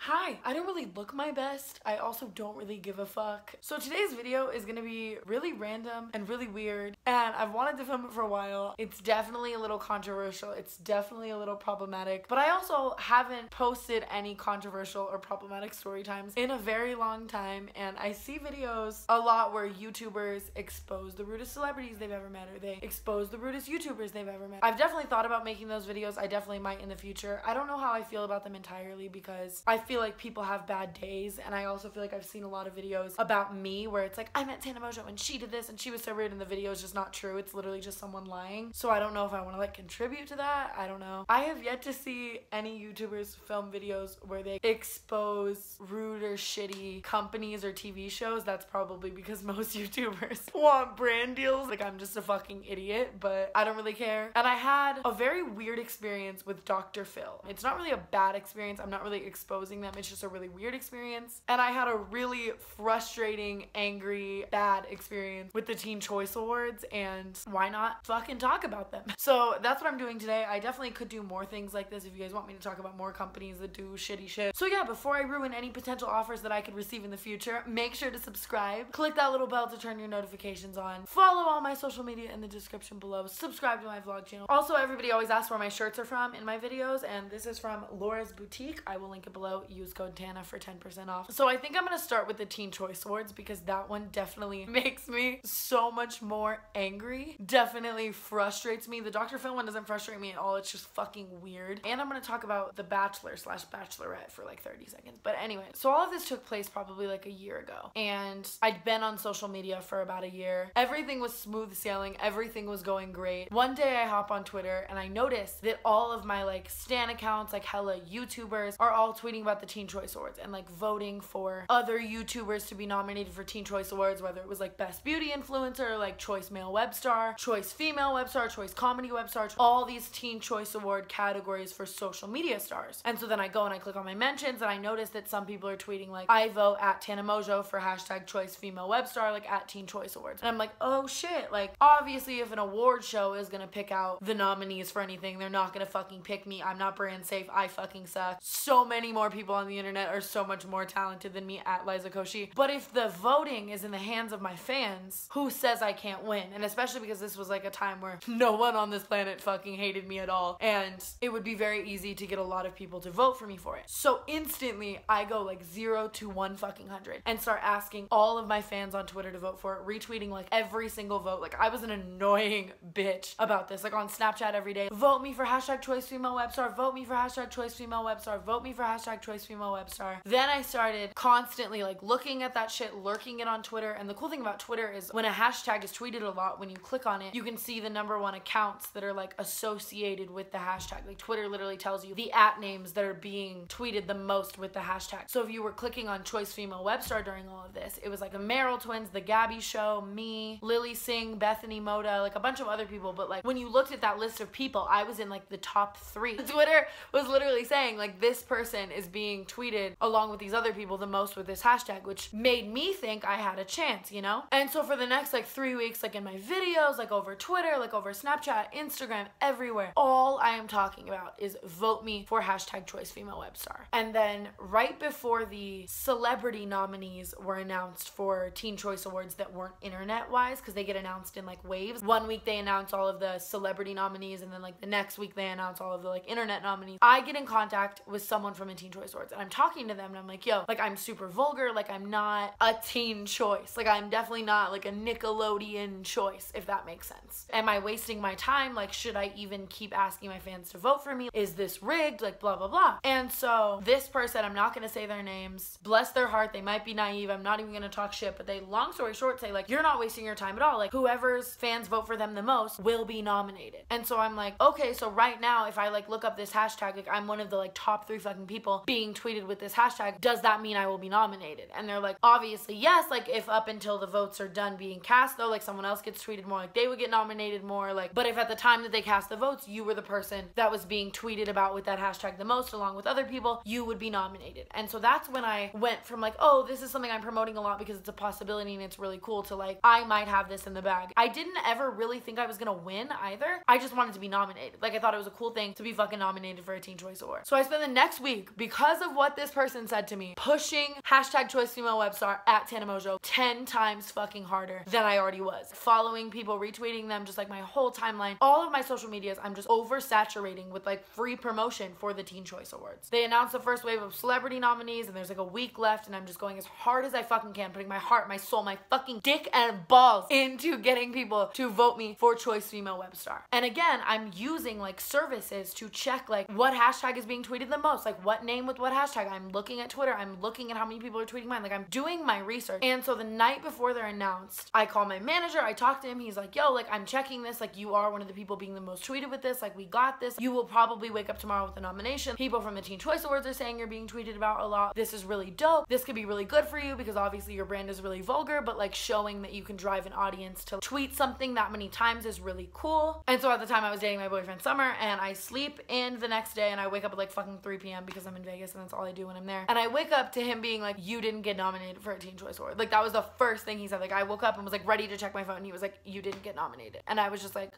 Hi, I don't really look my best. I also don't really give a fuck. So today's video is gonna be really random and really weird, and I've wanted to film it for a while. It's definitely a little controversial. It's definitely a little problematic, but I also haven't posted any controversial or problematic story times in a very long time, and I see videos a lot where YouTubers expose the rudest celebrities they've ever met, or they expose the rudest YouTubers they've ever met. I've definitely thought about making those videos. I definitely might in the future. I don't know how I feel about them entirely because I feel like people have bad days, and I also feel like I've seen a lot of videos about me where it's like, I met Tana Mongeau and she did this and she was so rude, and the video is just not true. It's literally just someone lying. So I don't know if I want to like contribute to that. I don't know. I have yet to see any YouTubers film videos where they expose rude or shitty companies or TV shows. That's probably because most YouTubers want brand deals. Like, I'm just a fucking idiot, but I don't really care. And I had a very weird experience with Dr. Phil. It's not really a bad experience. I'm not really exposing them. It's just a really weird experience. And I had a really frustrating, angry, bad experience with the Teen Choice Awards, and why not fucking talk about them? So that's what I'm doing today. I definitely could do more things like this if you guys want me to talk about more companies that do shitty shit. So yeah, before I ruin any potential offers that I could receive in the future, make sure to subscribe. Click that little bell to turn your notifications on. Follow all my social media in the description below. Subscribe to my vlog channel. Also, everybody always asks where my shirts are from in my videos, and this is from Laura's Boutique. I will link it below. Use code Tana for 10% off. So I think I'm gonna start with the Teen Choice Awards because that one definitely makes me so much more angry. Definitely frustrates me. The Dr. Phil one doesn't frustrate me at all. It's just fucking weird. And I'm gonna talk about The Bachelor / Bachelorette for like 30 seconds. But anyway, so all of this took place probably like a year ago, and I'd been on social media for about a year. Everything was smooth sailing. Everything was going great. One day I hop on Twitter and I noticed that all of my like stan accounts, like hella YouTubers, are all tweeting about the Teen Choice Awards and like voting for other YouTubers to be nominated for Teen Choice Awards, whether it was like Best Beauty Influencer, like Choice Male Web Star, Choice Female Web Star, Choice Comedy Web Star, all these Teen Choice Award categories for social media stars. And so then I go and I click on my mentions, and I notice that some people are tweeting like, I vote at Tana Mongeau for hashtag Choice Female Web Star, like at Teen Choice Awards. And I'm like, oh shit, like obviously if an award show is gonna pick out the nominees for anything, they're not gonna fucking pick me. I'm not brand safe. I fucking suck. So many more people on the internet are so much more talented than me at Liza Koshy. But if the voting is in the hands of my fans, who says I can't win? And especially because this was like a time where no one on this planet fucking hated me at all, and it would be very easy to get a lot of people to vote for me for it. So instantly I go like 0 to 100 and start asking all of my fans on Twitter to vote for it, retweeting like every single vote. Like I was an annoying bitch about this, like on Snapchat every day. Vote me for hashtag Choice Female Web Star, vote me for hashtag Choice Female Web Star, vote me for hashtag Choice Female Web Star. Then I started constantly like looking at that shit, lurking it on Twitter. And the cool thing about Twitter is when a hashtag is tweeted a lot, when you click on it, you can see the #1 accounts that are like associated with the hashtag. Like Twitter literally tells you the @ names that are being tweeted the most with the hashtag. So if you were clicking on Choice Female Web Star during all of this, it was like the Merrill Twins, the Gabby Show, me, Lily Singh, Bethany Moda, like a bunch of other people. But like when you looked at that list of people, I was in like the top 3. Twitter was literally saying like, this person is being tweeted along with these other people the most with this hashtag, which made me think I had a chance, you know? And so for the next like 3 weeks, like in my videos, like over Twitter, like over Snapchat, Instagram, everywhere, all I am talking about is vote me for hashtag Choice Female Web Star. And then right before the celebrity nominees were announced for Teen Choice Awards that weren't internet wise, because they get announced in like waves. One week they announce all of the celebrity nominees, and then like the next week they announce all of the like internet nominees. I get in contact with someone from a Teen Choice Awards, and I'm talking to them and I'm like, yo, like I'm super vulgar, like I'm not a teen choice, like I'm definitely not like a Nickelodeon choice, if that makes sense. Am I wasting my time? Like, should I even keep asking my fans to vote for me? Is this rigged? Like blah blah blah. And so this person, I'm not gonna say their names, bless their heart, they might be naive, I'm not even gonna talk shit, but they, long story short, say like, you're not wasting your time at all, like whoever's fans vote for them the most will be nominated. And so I'm like, okay, so right now if I like look up this hashtag, like I'm one of the like top 3 fucking people being tweeted with this hashtag, does that mean I will be nominated? And they're like, obviously yes, like if up until the votes are done being cast though, like someone else gets tweeted more, like they would get nominated more, like, but if at the time that they cast the votes you were the person that was being tweeted about with that hashtag the most along with other people, you would be nominated. And so that's when I went from like, oh, this is something I'm promoting a lot because it's a possibility and it's really cool, to like, I might have this in the bag. I didn't ever really think I was gonna win either. I just wanted to be nominated. Like I thought it was a cool thing to be fucking nominated for a Teen Choice Award. So I spent the next week, because because of what this person said to me, pushing hashtag choice female web star at Tana Mongeau 10 times fucking harder than I already was. Following people, retweeting them, just like my whole timeline, all of my social medias, I'm just oversaturating with like free promotion for the Teen Choice Awards. They announced the first wave of celebrity nominees and there's like a week left, and I'm just going as hard as I fucking can, putting my heart, my soul, my fucking dick and balls into getting people to vote me for choice female web star. And again, I'm using like services to check like what hashtag is being tweeted the most, like what name with what hashtag. I'm looking at Twitter, I'm looking at how many people are tweeting mine, like I'm doing my research. And so the night before they're announced, I call my manager, I talk to him, he's like, yo, like I'm checking this, like you are one of the people being the most tweeted with this, like we got this. You will probably wake up tomorrow with a nomination. People from the Teen Choice Awards are saying you're being tweeted about a lot. This is really dope. This could be really good for you because obviously your brand is really vulgar, but like showing that you can drive an audience to tweet something that many times is really cool. And so at the time I was dating my boyfriend Summer, and I sleep in the next day and I wake up at like fucking 3 p.m. because I'm in Vegas and that's all I do when I'm there. And I wake up to him being like, you didn't get nominated for a Teen Choice Award. Like that was the first thing he said. Like I woke up and was like ready to check my phone and he was like, you didn't get nominated. And I was just like,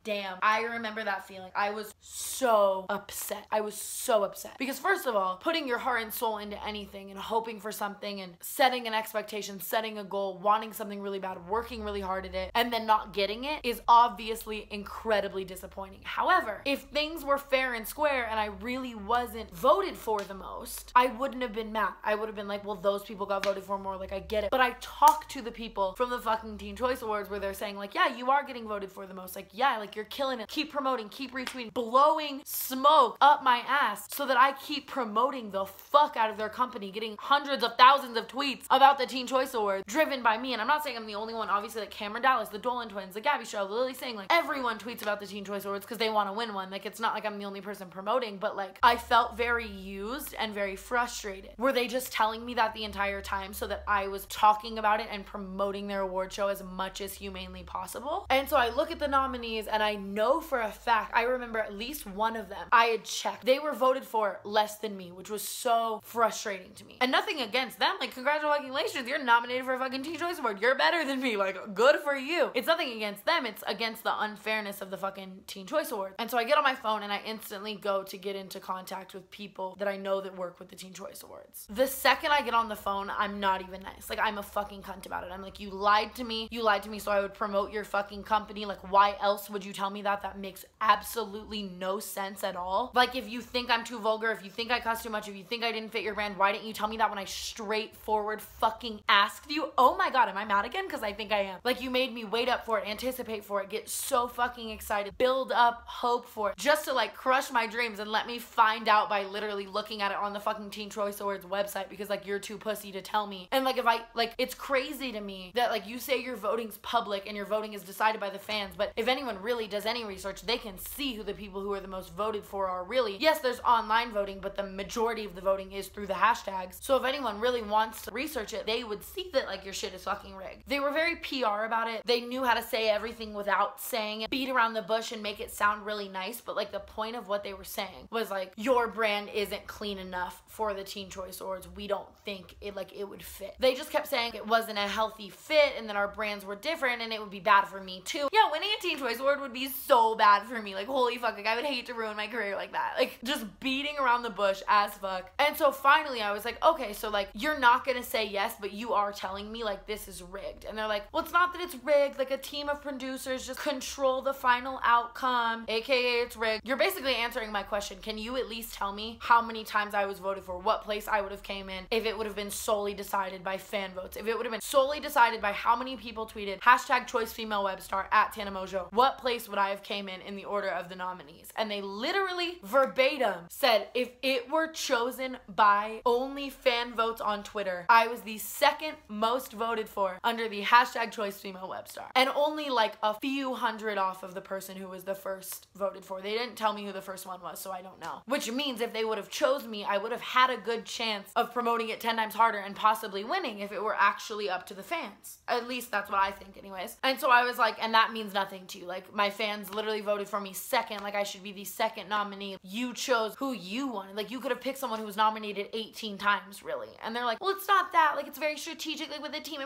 damn. I remember that feeling. I was so upset. I was so upset. Because first of all, putting your heart and soul into anything and hoping for something and setting an expectation, setting a goal, wanting something really bad, working really hard at it, and then not getting it is obviously incredibly disappointing. However, if things were fair and square and I really wasn't voted for the most, I wouldn't have been mad. I would have been like, well, those people got voted for more, like I get it. But I talked to the people from the fucking Teen Choice Awards where they're saying like, yeah, you are getting voted for the most. Like, yeah, like you're killing it. Keep promoting, keep retweeting, blowing smoke up my ass so that I keep promoting the fuck out of their company, getting hundreds of thousands of tweets about the Teen Choice Awards driven by me. And I'm not saying I'm the only one. Obviously, like Cameron Dallas, the Dolan twins, the Gabby Show, Lily Singh, like everyone tweets about the Teen Choice Awards because they want to win one. Like it's not like I'm the only person promoting, but like I felt very used and very frustrated. Were they just telling me that the entire time so that I was talking about it and promoting their award show as much as humanely possible? And so I look at the nominees and I know for a fact, I remember at least one of them I had checked. They were voted for less than me, which was so frustrating to me. And nothing against them. Like, congratulations, you're nominated for a fucking Teen Choice Award. You're better than me. Like, good for you. It's nothing against them. It's against the unfairness of the fucking Teen Choice Award. And so I get on my phone and I instantly go to get into contact with people that I know that work with the Teen Choice Awards. The second I get on the phone, I'm not even nice. Like, I'm a fucking cunt about it. I'm like, you lied to me. You lied to me so I would promote your fucking company. Like, why else would you tell me that? That makes absolutely no sense at all. Like, if you think I'm too vulgar, if you think I cuss too much, if you think I didn't fit your brand, why didn't you tell me that when I straightforward fucking asked you? Oh my god, am I mad again? Because I think I am. Like, you made me wait up for it, anticipate for it, get so fucking excited, build up hope for it, just to like crush my dreams and let me find out by literally looking at it on the fucking Teen Choice Awards website because like you're too pussy to tell me. And like, if I, like, it's crazy to me that like you say your voting's public and your voting is decided by the fans, but if anyone really does any research, they can see who the people who are the most voted for are really. Yes, there's online voting, but the majority of the voting is through the hashtags. So if anyone really wants to research it, they would see that like your shit is fucking rigged. They were very PR about it. They knew how to say everything without saying it, beat around the bush and make it sound really nice, but like the point of what they were saying was like, your brand isn't clean enough for the Teen Choice Awards. We don't think it would fit. They just kept saying it wasn't a healthy fit and that our brands were different and it would be bad for me too. Yeah, winning a Teen Choice Award would be so bad for me. Like, holy fuck, like I would hate to ruin my career like that. Like, just beating around the bush as fuck. And so finally I was like, okay, so like you're not gonna say yes, but you are telling me like this is rigged. And they're like, well, it's not that it's rigged. Like, a team of producers just control the final outcome, aka it's rigged. You're basically answering my question. Can you at least tell me how many times I was voted for, what place I would have came in if it would have been solely decided by fan votes, if it would have been solely decided by how many people tweeted hashtag choice female web star at Tana Mongeau, what place would I have came in the order of the nominees? And they literally verbatim said if it were chosen by only fan votes on Twitter, I was the second most voted for under the hashtag choice female web star, and only like a few hundred off of the person who was the first voted for. They didn't tell me who the first one was, so I don't know. Which means if they would have chose me, I would have had a good chance of promoting it 10 times harder and possibly winning if it were actually up to the fans. At least that's what I think anyways. And so I was like, and that means nothing to you. Like, my fans literally voted for me second. Like, I should be the second nominee. You chose who you wanted. Like, you could have picked someone who was nominated 18 times, really. And they're like, well, it's not that. Like, it's very strategic, like with the team.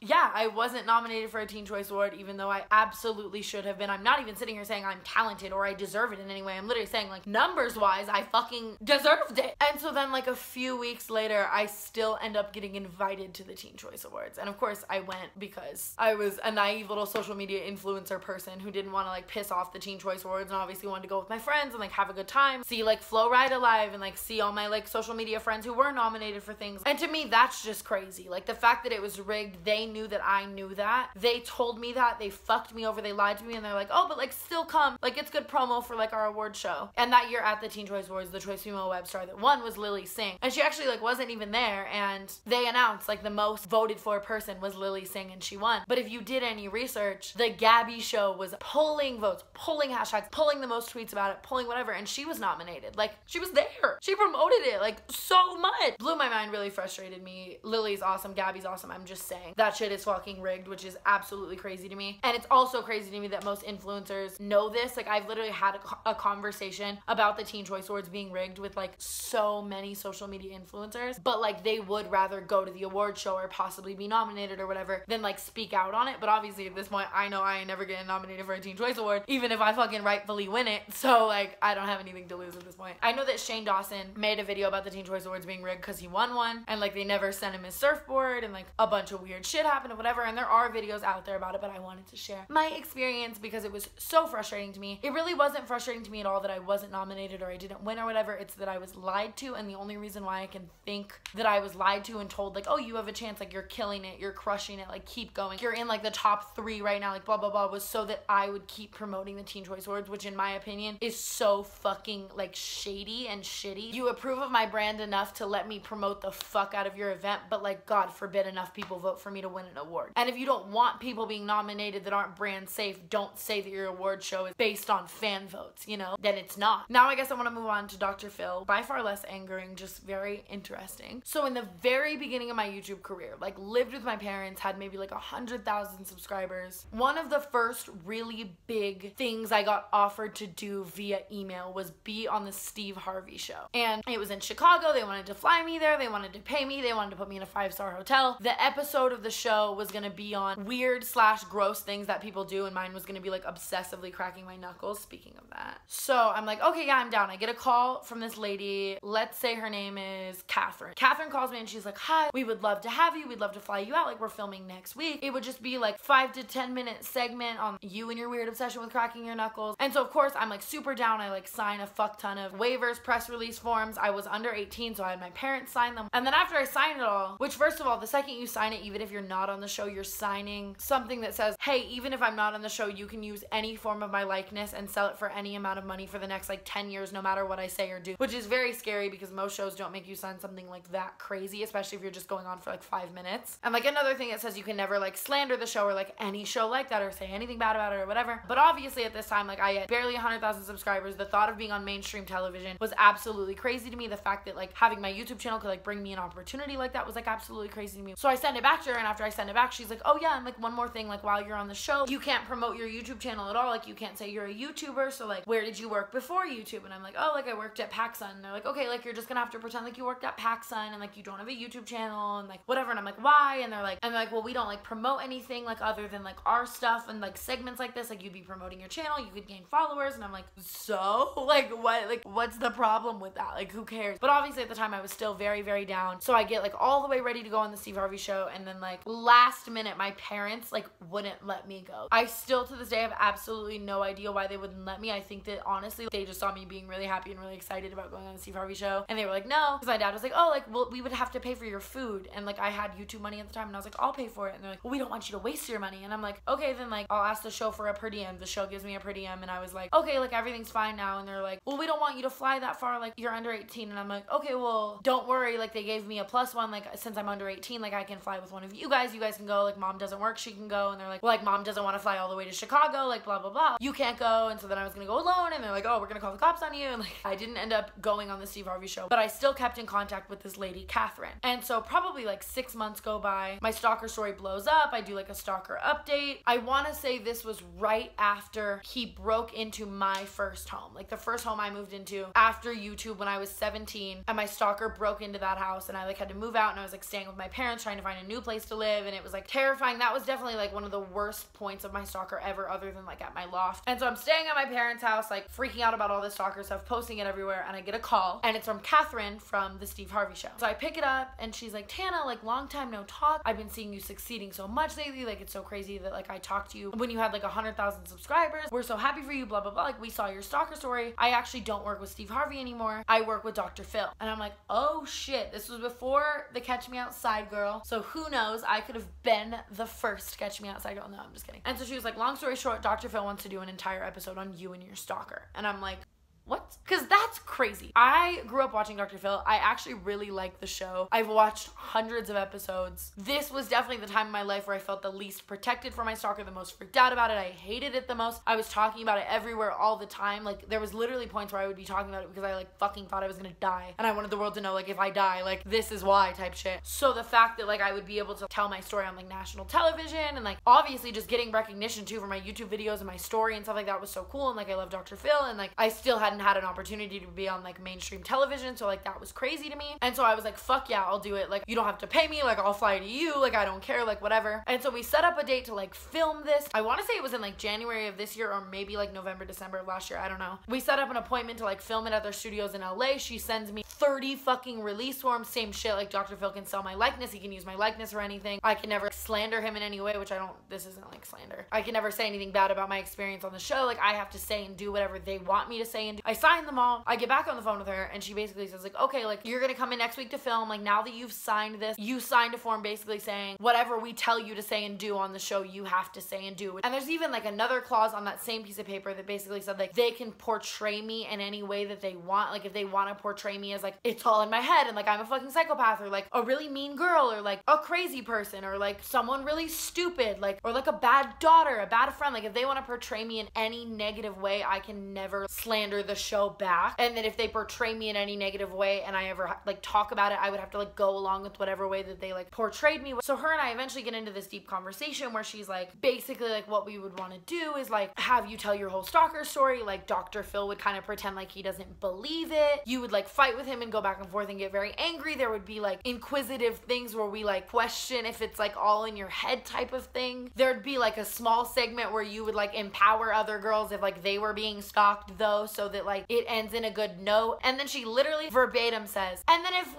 yeah, I wasn't nominated for a Teen Choice Award, even though I absolutely should have been. I'm not even sitting here saying I'm talented or I deserve it in any way. I'm literally saying, like, numbers wise, I fucking deserved it. And so then, like, a few weeks later, I still end up getting invited to the Teen Choice Awards. And of course I went because I was a naive little social media influencer person who didn't want to, like, piss off the Teen Choice Awards, and obviously wanted to go with my friends and, like, have a good time, see, like, Flo Rida live, and, like, see all my, like, social media friends who were nominated for things. And to me, that's just crazy. Like, the fact that it was rigged, they knew that I knew that. They told me that. They fucked me over. They lied to me, and they're like, oh, but, like, still come. Like, it's good promo for, like, our award show. And that year at the Teen Choice Awards, the Choice Female Web Star that won was Lily Singh. And she actually, like, wasn't even there, and they announced, like, the most voted for person was Lily Singh, and she won. But if you did any research, the Gabby show was pulling votes, pulling hashtags, pulling the most tweets about it, pulling whatever, and she was nominated. Like, she was there. She promoted it, like, so much. Blew my mind, really frustrated me. Lily's awesome, Gabby's awesome, I'm just saying. That shit is fucking rigged, which is absolutely crazy to me. And it's also crazy to me that most influencers know this. Like, I've literally had a conversation about the Teen Choice Awards being rigged with, like, so many social media influencers, but, like, they would rather go to the award show or possibly be nominated or whatever than, like, speak out on it. But obviously at this point, I know I ain't never getting nominated for a Teen Choice Award, even if I fucking rightfully win it. So, like, I don't have anything to lose at this point. I know that Shane Dawson made a video about the Teen Choice Awards being rigged because he won one, and, like, they never sent him his surfboard, and, like, a bunch of weird shit happened or whatever, and there are videos out there about it, but I wanted to share my experience because it was so frustrating to me. It really wasn't frustrating to me at all that I wasn't nominated or I didn't win or whatever. It's that I was lied to, and the only reason why I can think that I was lied to and told, like, oh, you have a chance, like, you're killing it, you're crushing it, like, keep going, you're in, like, the top 3 right now, like, blah blah blah, was so that I would keep promoting the Teen Choice Awards, which in my opinion is so fucking, like, shady and shitty. You approve of my brand enough to let me promote the fuck out of your event, but, like, God forbid enough people vote for me to win an award. And if you don't want people being nominated that aren't brand safe, don't say that your award show is based on fan votes, you know? Then it's not. Now I guess I want to move on to Dr. Phil. By far less angering, just very interesting. So in the very beginning of my YouTube career, like, lived with my parents, had maybe like 100,000 subscribers. One of the first really big things I got offered to do via email was be on the Steve Harvey show. And it was in Chicago. They wanted to fly me there. They wanted to pay me. They wanted to put me in a 5-star hotel. The episode of the show was going to be on weird / gross things that people do, and mine was going to be like obsessively cracking my knuckles. Speaking of that. So I'm like, okay, yeah, I'm down. I get a call from this lady. Let's say her name is Catherine. Catherine calls me and she's like, hi, we would love to have you. We'd love to fly you out. Like, we're filming next week. It would just be like 5 to 10 minute segment on you and your weird obsession with cracking your knuckles. And so of course I'm like super down. I like sign a fuck ton of waivers, press release forms. I was under 18, so I had my parents sign them. And then after I signed it all, which first of all, the second you sign it, even if you're not on the show, you're signing something that says, hey, even if I'm not on the show, you can use any form of my likeness and sell it for any amount of money for the next like 10 years, no matter what I say or do, which is very scary because most shows don't make you sign something like that crazy, especially if you're just going on for like 5 minutes. And like another thing that says you can never like slander the show or like any show like that or say anything bad about it or whatever. But obviously at this time, like I had barely 100,000 subscribers. The thought of being on mainstream television was absolutely crazy to me. The fact that like having my YouTube channel could like bring me an opportunity like that was like absolutely crazy to me. So I sent it back to her, and after I sent it back, she's like, oh yeah, and like one more thing, like while you're on the show, you can't promote your YouTube channel at all. Like you can't say you're a YouTuber. So like, where did you work before YouTube? And I'm like, oh, like I worked at PacSun. And they're like, okay, like you're just gonna have to pretend like you worked at PacSun and like you don't have a YouTube channel and like whatever. And I'm like, why? And they're like, well, we don't like promote anything like other than like our stuff and like segments like this. Like you'd be promoting your channel, you could gain followers. And I'm like, so like what? Like what's the problem with that? Like who cares? But obviously at the time I was still very, very down. So I get like all the way ready to go on the Steve Harvey show, and then like last minute my parents like wouldn't let me go. I still to this day have absolutely no idea why they wouldn't let me. I think that honestly they just saw me being really happy and really excited about going on the Steve Harvey show, and they were like, no, because my dad was like, oh, like well, we would have to pay for your food, and like I had YouTube money at the time, and I was like, I'll pay for it. And they're like, well, we don't want you to waste your money. And I'm like, okay, then like I'll ask the show for a per diem. The show gives me a per diem, and I was like, okay, like everything's fine now. And they're like, well, we don't want you to fly that far, like you're under 18. And I'm like, okay, well, don't worry, like they gave me a +1, like since I'm under 18, like I can fly with one of you guys can go, like mom doesn't work, she can go. And they're like, well, like mom doesn't want to fly all the way to Chicago, like blah blah blah, you can't go. And so then I was gonna go alone, and they're like, oh, we're gonna call the cops on you. And like I didn't end up going on the Steve Harvey show, but I still kept in contact with this lady Catherine. And so probably like 6 months go by, my stalker story blows up. I do like a stalker update. I want to say this was right after he broke into my first home, like the first home I moved into after YouTube when I was 17, and my stalker broke into that house, and I like had to move out, and I was like staying with my parents trying to find a new place to live. live, and it was like terrifying. That was definitely like one of the worst points of my stalker ever, other than like at my loft. And so I'm staying at my parents' house, like freaking out about all this stalker stuff, posting it everywhere, and I get a call, and it's from Catherine from the Steve Harvey Show. So I pick it up, and she's like, Tana, like long time no talk. I've been seeing you succeeding so much lately. Like it's so crazy that like I talked to you when you had like 100,000 subscribers. We're so happy for you, blah, blah, blah. Like we saw your stalker story. I actually don't work with Steve Harvey anymore. I work with Dr. Phil. And I'm like, oh shit, this was before the Catch Me Outside girl. So who knows? I could have been the first Catch Me Outside girl. No, I'm just kidding. And so she was like, long story short, Dr. Phil wants to do an entire episode on you and your stalker. And I'm like, what? Because that's crazy. I grew up watching Dr. Phil. I actually really like the show. I've watched hundreds of episodes. This was definitely the time in my life where I felt the least protected from my stalker, the most freaked out about it. I hated it the most. I was talking about it everywhere all the time. Like there was literally points where I would be talking about it because I like fucking thought I was gonna die. And I wanted the world to know like if I die, like this is why type shit. So the fact that like I would be able to tell my story on like national television and like obviously just getting recognition too for my YouTube videos and my story and stuff like that was so cool. And like I love Dr. Phil, and like I still hadn't had an opportunity to be on like mainstream television, so like that was crazy to me. And so I was like, fuck yeah, I'll do it. Like you don't have to pay me, like I'll fly to you, like I don't care, like whatever. And so we set up a date to like film this. I want to say it was in like January of this year or maybe like November, December of last year, I don't know. We set up an appointment to like film it at their studios in LA. She sends me 30 fucking release forms, same shit. Like Dr. Phil can sell my likeness, he can use my likeness or anything. I can never slander him in any way, which I don't, this isn't like slander. I can never say anything bad about my experience on the show. Like I have to say and do whatever they want me to say and do. I sign them all. I get back on the phone with her, and she basically says like, okay, like you're gonna come in next week to film. Like now that you've signed this, you signed a form basically saying whatever we tell you to say and do on the show, you have to say and do. And there's even like another clause on that same piece of paper that basically said like they can portray me in any way that they want. Like if they want to portray me as like it's all in my head and like I'm a fucking psychopath or like a really mean girl or like a crazy person or like someone really stupid, like or like a bad daughter, a bad friend, like if they want to portray me in any negative way, I can never slander the show back. And then if they portray me in any negative way and I ever like talk about it, I would have to like go along with whatever way that they like portrayed me. So her and I eventually get into this deep conversation where she's like, basically like what we would want to do is like have you tell your whole stalker story. Like Dr. Phil would kind of pretend like he doesn't believe it. You would like fight with him and go back and forth and get very angry. There would be like inquisitive things where we like question if it's like all in your head type of thing. There'd be like a small segment where you would like empower other girls if like they were being stalked though, so that like it ends in a good note. And then she literally verbatim says, and then if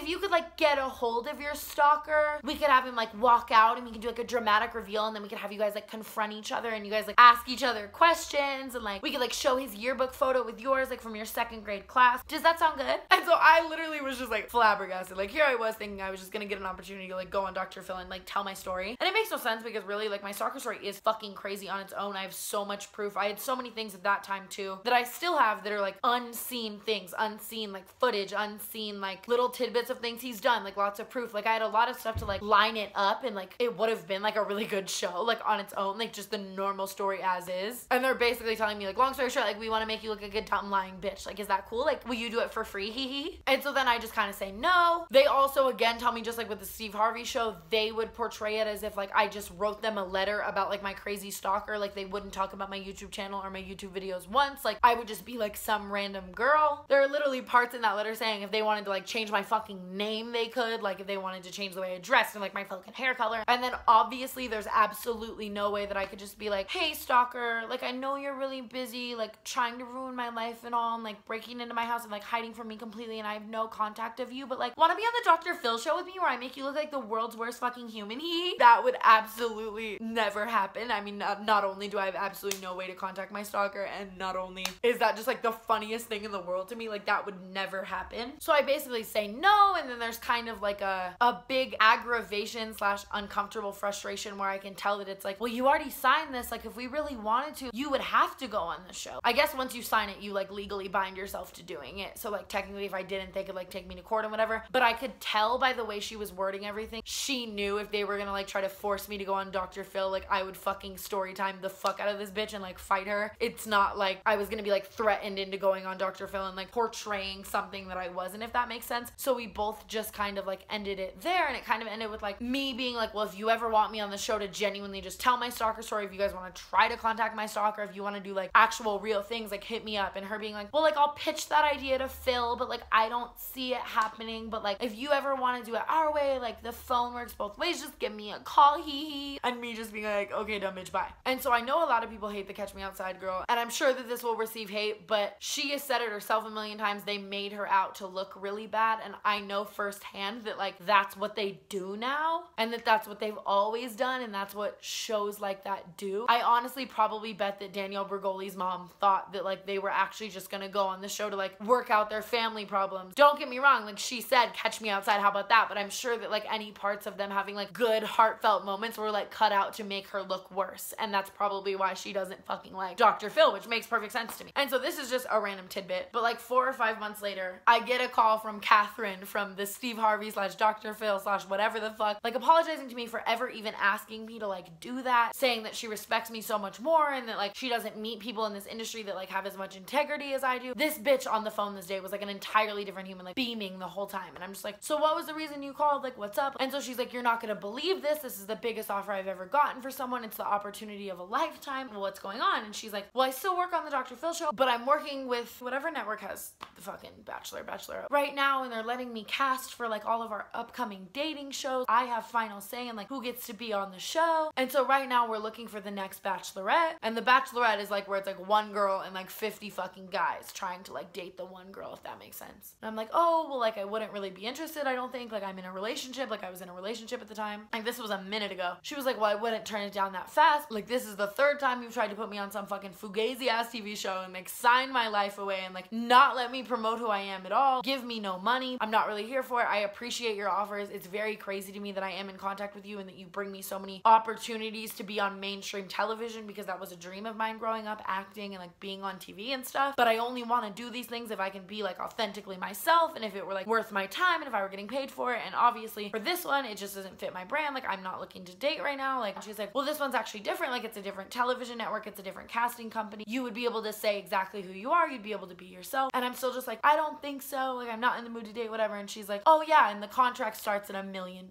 you could like get a hold of your stalker, we could have him like walk out and we can do like a dramatic reveal, and then we could have you guys like confront each other and you guys like ask each other questions, and like we could like show his yearbook photo with yours like from your 2nd grade class. Does that sound good? And so I literally was just like flabbergasted. Like here I was thinking I was just gonna get an opportunity to like go on Dr. Phil and like tell my story. And it makes no sense because really like my stalker story is fucking crazy on its own. I have so much proof. I had so many things at that time too that I still have that are like unseen things, unseen like footage, unseen like little tidbits of things he's done, like lots of proof. Like I had a lot of stuff to like line it up, and like it would have been like a really good show like on its own, like just the normal story as is. And they're basically telling me like, long story short, like we want to make you look like a dumb lying bitch. Like is that cool? Like will you do it for free? Hee hee. And so then I just kind of say no. They also again tell me, just like with the Steve Harvey show, they would portray it as if like I just wrote them a letter about like my crazy stalker. Like they wouldn't talk about my YouTube channel or my YouTube videos once. Like I would just be like some random girl. There are literally parts in that letter saying if they wanted to like change my fucking name, they could. Like if they wanted to change the way I dressed and like my fucking hair color. And then obviously there's absolutely no way that I could just be like, hey stalker, like I know you're really busy like trying to ruin my life and all, and like breaking into my house and like hiding from me completely, and I have no contact of you, but like want to be on the Dr. Phil show with me where I make you look like the world's worst fucking human? That would absolutely never happen. I mean, not only do I have absolutely no way to contact my stalker, and not only is that just like the funniest thing in the world to me, like that would never happen. So I basically say no, and then there's kind of like a big aggravation slash uncomfortable frustration where I can tell that it's like, well, you already signed this. Like if we really wanted to, you would have to go on the show. I guess once you sign it, you like legally bind yourself to doing it. So like technically if I didn't, they could like take me to court and whatever. But I could tell by the way she was wording everything, she knew if they were gonna like try to force me to go on Dr. Phil, like I would fucking story time the fuck out of this bitch and like fight her. It's not like I was gonna gonna be like threatened into going on Dr. Phil and like portraying something that I wasn't, if that makes sense. So we both just kind of like ended it there, and it kind of ended with like me being like, well, if you ever want me on the show to genuinely just tell my stalker story, if you guys want to try to contact my stalker, if you want to do like actual real things, like hit me up. And her being like, well, like I'll pitch that idea to Phil, but like I don't see it happening, but like if you ever want to do it our way, like the phone works both ways, just give me a call, hee hee. And me just being like, okay, dumb bitch, bye. And so I know a lot of people hate the Catch Me Outside girl, and I'm sure that this will receive hate, but she has said it herself a million times. They made her out to look really bad, and I know firsthand that like that's what they do now, and that that's what they've always done, and that's what shows like that do. I honestly probably bet that Danielle Bregoli's mom thought that like they were actually just gonna go on the show to like work out their family problems. Don't get me wrong, like she said, catch me outside, how about that? But I'm sure that like any parts of them having like good heartfelt moments were like cut out to make her look worse, and that's probably why she doesn't fucking like Dr. Phil, which makes perfect sense to me. And so this is just a random tidbit, but like 4 or 5 months later, I get a call from Catherine from the Steve Harvey / Dr. Phil / whatever the fuck, like apologizing to me for ever even asking me to like do that, saying that she respects me so much more and that like she doesn't meet people in this industry that like have as much integrity as I do. This bitch on the phone this day was like an entirely different human, like beaming the whole time. And I'm just like, so what was the reason you called? Like, what's up? And so she's like, you're not gonna believe this. This is the biggest offer I've ever gotten for someone. It's the opportunity of a lifetime. Well, what's going on? And she's like, well, I still work on the Dr. Phil show, but I'm working with whatever network has the fucking Bachelorette right now, and they're letting me cast for like all of our upcoming dating shows. I have final say in like who gets to be on the show. And so right now we're looking for the next Bachelorette, and the Bachelorette is like where it's like one girl and like 50 fucking guys trying to like date the one girl, if that makes sense. And I'm like, oh, well, like I wouldn't really be interested, I don't think. Like I'm in a relationship, like I was in a relationship at the time. Like this was a minute ago. She was like, well, I wouldn't turn it down that fast. Like this is the 3rd time you've tried to put me on some fucking fugazi ass TV show and like sign my life away and like not let me promote who I am at all, give me no money. I'm not really here for it. I appreciate your offers. It's very crazy to me that I am in contact with you and that you bring me so many opportunities to be on mainstream television, because that was a dream of mine growing up, acting and like being on TV and stuff. But I only want to do these things if I can be like authentically myself, and if it were like worth my time, and if I were getting paid for it. And obviously for this one, it just doesn't fit my brand. Like I'm not looking to date right now. Like she's like, well, this one's actually different. Like it's a different television network. It's a different casting company. You would be able to say exactly who you are. You'd be able to be yourself. And I'm still just like, I don't think so. Like I'm not in the mood to date, whatever. And she's like, oh yeah, and the contract starts at $1 million.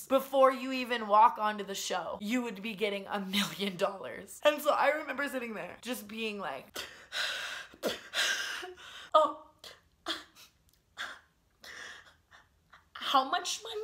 Before you even walk onto the show, you would be getting $1 million. And so I remember sitting there just being like, oh, how much money?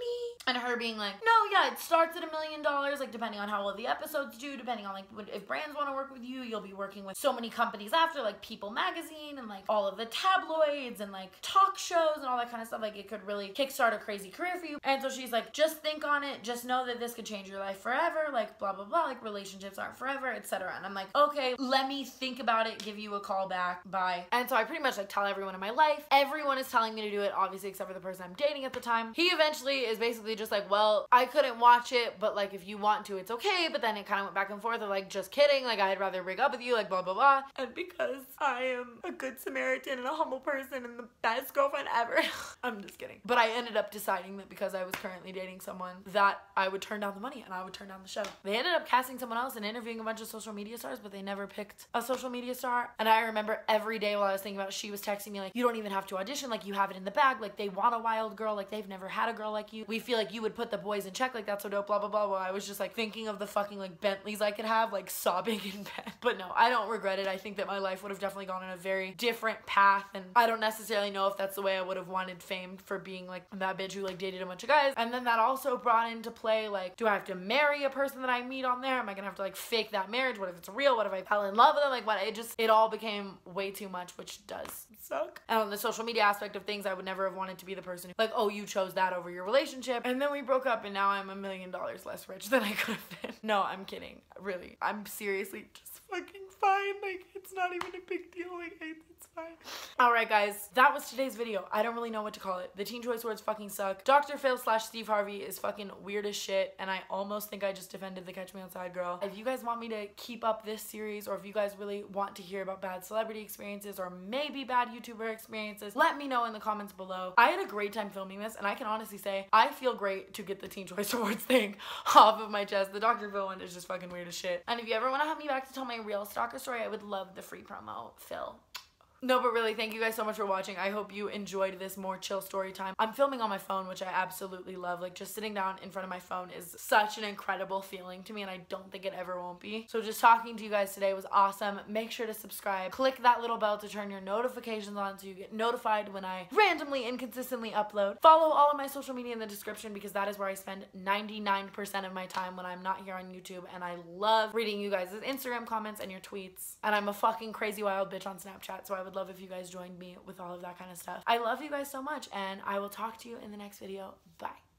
And her being like, no, yeah, it starts at $1 million, like depending on how well the episodes do, depending on like if brands want to work with you, you'll be working with so many companies after, like People Magazine and like all of the tabloids and like talk shows and all that kind of stuff. Like it could really kickstart a crazy career for you. And so she's like, just think on it, just know that this could change your life forever, like blah blah blah, like relationships aren't forever, etc. And I'm like, okay, let me think about it, give you a call back, bye. And so I pretty much like tell everyone in my life. Everyone is telling me to do it, obviously, except for the person I'm dating at the time. He eventually is basically just like, well, I couldn't watch it, but like if you want to, it's okay. But then it kind of went back and forth of like, just kidding, like I'd rather break up with you, like blah blah blah. And because I am a good Samaritan and a humble person and the best girlfriend ever, I'm just kidding. But I ended up deciding that because I was currently dating someone, that I would turn down the money and I would turn down the show. They ended up casting someone else and interviewing a bunch of social media stars, but they never picked a social media star. And I remember every day while I was thinking about it, she was texting me like, you don't even have to audition, like you have it in the bag, like they want a wild girl, like they've never had a girl like you. We feel like you would put the boys in check, like that's so dope, blah blah blah. Well, I was just like thinking of the fucking like Bentleys I could have, like sobbing in bed. But no, I don't regret it. I think that my life would have definitely gone in a very different path, and I don't necessarily know if that's the way I would have wanted fame for being like that bitch who like dated a bunch of guys. And then that also brought into play like, do I have to marry a person that I meet on there? Am I gonna have to like fake that marriage? What if it's real? What if I fell in love with them? Like what? It all became way too much, which does suck. And on the social media aspect of things, I would never have wanted to be the person who like, oh, you chose that over your relationship. And then we broke up and now I'm $1 million less rich than I could have been. No, I'm kidding. Really, I'm seriously just fucking fine. Like it's not even a big deal. Like it's Sorry. Alright guys, that was today's video. I don't really know what to call it. The Teen Choice Awards fucking suck. Dr. Phil / Steve Harvey is fucking weird as shit, and I almost think I just defended the Catch Me Outside girl. If you guys want me to keep up this series, or if you guys really want to hear about bad celebrity experiences or maybe bad YouTuber experiences, let me know in the comments below. I had a great time filming this, and I can honestly say I feel great to get the Teen Choice Awards thing off of my chest. The Dr. Phil one is just fucking weird as shit. And if you ever want to have me back to tell my real stalker story, I would love the free promo, Phil. No, but really, thank you guys so much for watching. I hope you enjoyed this more chill story time. I'm filming on my phone, which I absolutely love. Like, just sitting down in front of my phone is such an incredible feeling to me, and I don't think it ever won't be. So just talking to you guys today was awesome. Make sure to subscribe. Click that little bell to turn your notifications on so you get notified when I randomly and consistently upload. Follow all of my social media in the description because that is where I spend 99% of my time when I'm not here on YouTube, and I love reading you guys' Instagram comments and your tweets. And I'm a fucking crazy wild bitch on Snapchat, so I would love if you guys joined me with all of that kind of stuff. I love you guys so much, and I will talk to you in the next video. Bye.